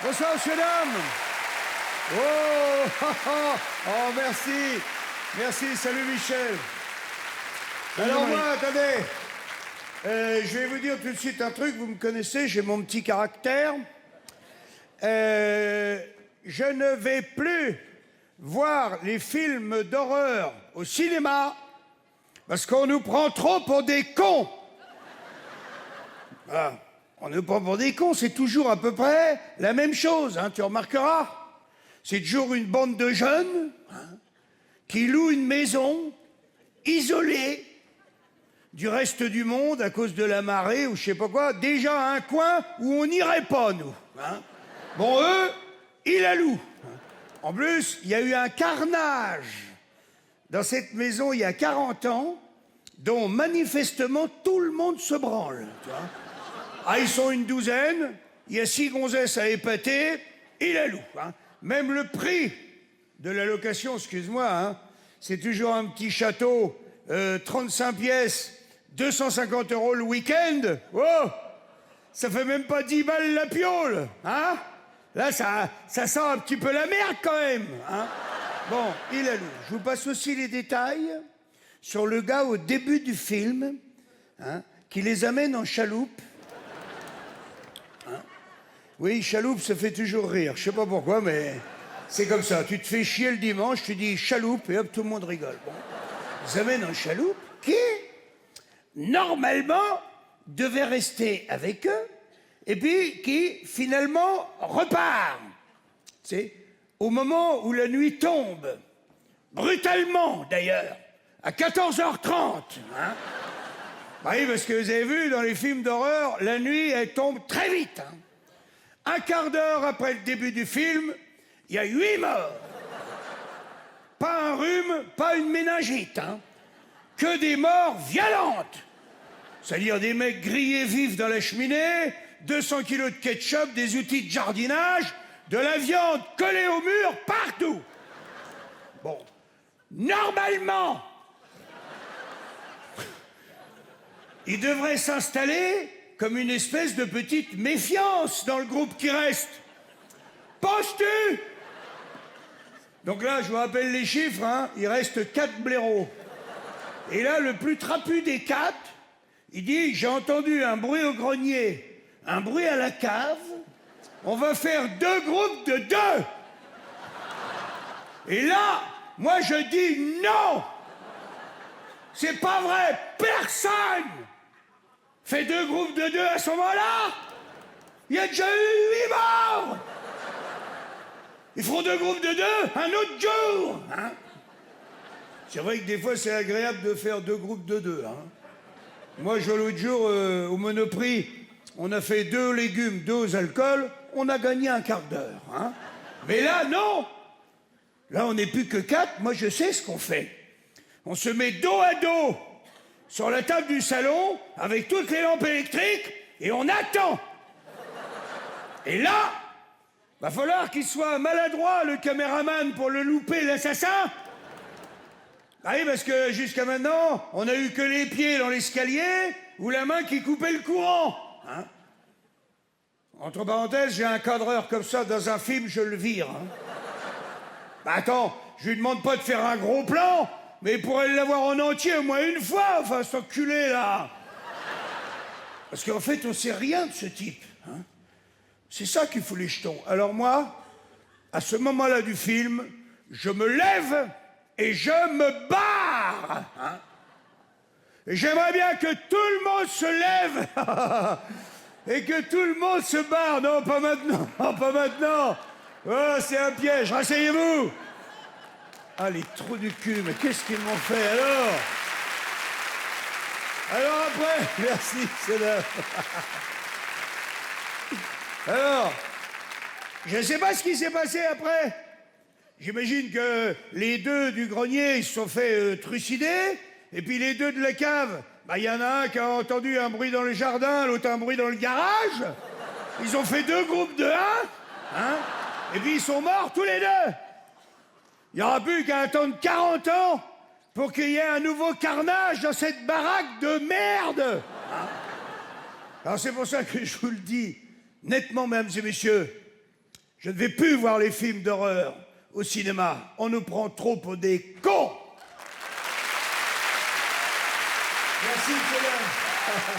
Bonsoir, messieurs, dames. Oh, oh, merci. Merci, salut Michel. Alors moi, attendez. Je vais vous dire tout de suite un truc, vous me connaissez, j'ai mon petit caractère. Je ne vais plus voir les films d'horreur au cinéma parce qu'on nous prend trop pour des cons. Voilà. On nous prend pour des cons, c'est toujours à peu près la même chose, hein, tu remarqueras. C'est toujours une bande de jeunes qui louent une maison isolée du reste du monde à cause de la marée ou je sais pas quoi. Déjà un coin où on n'irait pas, nous. Hein. Bon, eux, ils la louent. En plus, il y a eu un carnage dans cette maison il y a 40 ans, dont manifestement tout le monde se branle. Tu vois. Ah, ils sont une douzaine, il y a 6 gonzesses à épater, ils la louent. Hein. Même le prix de la location, excuse-moi, hein, c'est toujours un petit château, 35 pièces, 250 € le week-end. Oh, ça fait même pas 10 balles la piole, hein. Là, ça sent un petit peu la merde quand même. Hein. Bon, il a lu. Je vous passe aussi les détails sur le gars au début du film, hein, qui les amène en chaloupe. Hein. Oui, chaloupe, ça fait toujours rire. Je sais pas pourquoi, mais c'est comme ça. Tu te fais chier le dimanche, tu dis chaloupe, et hop, tout le monde rigole. Bon. Ils amènent en chaloupe qui, normalement, devait rester avec eux, et puis qui, finalement, repart. C'est au moment où la nuit tombe, brutalement, d'ailleurs, à 14h30. Hein. Oui, parce que vous avez vu, dans les films d'horreur, la nuit, elle tombe très vite. Hein. Un quart d'heure après le début du film, il y a 8 morts. Pas un rhume, pas une méningite. Hein. Que des morts violentes. C'est-à-dire des mecs grillés vifs dans la cheminée, 200 kilos de ketchup, des outils de jardinage, de la viande collée au mur partout. Bon, normalement, il devrait s'installer comme une espèce de petite méfiance dans le groupe qui reste. Penses-tu? Donc là, je vous rappelle les chiffres, hein, il reste 4 blaireaux. Et là, le plus trapu des 4, il dit, j'ai entendu un bruit au grenier, un bruit à la cave, on va faire 2 groupes de 2. Et là, moi je dis non. C'est pas vrai, personne fait 2 groupes de 2 à ce moment-là. Il y a déjà eu 8 morts. Ils feront 2 groupes de 2 un autre jour. Hein. C'est vrai que des fois c'est agréable de faire 2 groupes de 2. Hein. Moi, l'autre jour, au Monoprix, on a fait 2 légumes, 2 alcools, on a gagné un quart d'heure. Hein. Mais là, non. Là, on n'est plus que 4. Moi, je sais ce qu'on fait. On se met dos à dos sur la table du salon avec toutes les lampes électriques et on attend. Et là, va falloir qu'il soit maladroit, le caméraman, pour le louper, l'assassin. Ah oui, parce que jusqu'à maintenant, on n'a eu que les pieds dans l'escalier ou la main qui coupait le courant. Hein. Entre parenthèses, j'ai un cadreur comme ça dans un film, je le vire. Hein. Bah attends, je lui demande pas de faire un gros plan, mais il pourrait l'avoir en entier au moins une fois, enfin, cet enculé, là. Parce qu'en fait, on sait rien de ce type. Hein. C'est ça qu'il fout les jetons. Alors moi, à ce moment-là du film, je me lève et je me barre. Hein. Et j'aimerais bien que tout le monde se lève et que tout le monde se barre. Non, pas maintenant, pas maintenant. Oh, c'est un piège, rasseyez-vous. Ah, les trous du cul, mais qu'est-ce qu'ils m'ont fait alors? Alors après, merci, c'est là. Alors, je ne sais pas ce qui s'est passé après. J'imagine que les 2 du grenier, ils se sont fait trucider, et puis les 2 de la cave, bah, y en a un qui a entendu un bruit dans le jardin, l'autre un bruit dans le garage. Ils ont fait 2 groupes de 1, hein, et puis ils sont morts tous les 2. Il n'y aura plus qu'à attendre 40 ans pour qu'il y ait un nouveau carnage dans cette baraque de merde. Hein. Alors c'est pour ça que je vous le dis nettement, mesdames et messieurs, Je ne vais plus voir les films d'horreur au cinéma. On nous prend trop pour des cons. Merci, Céline.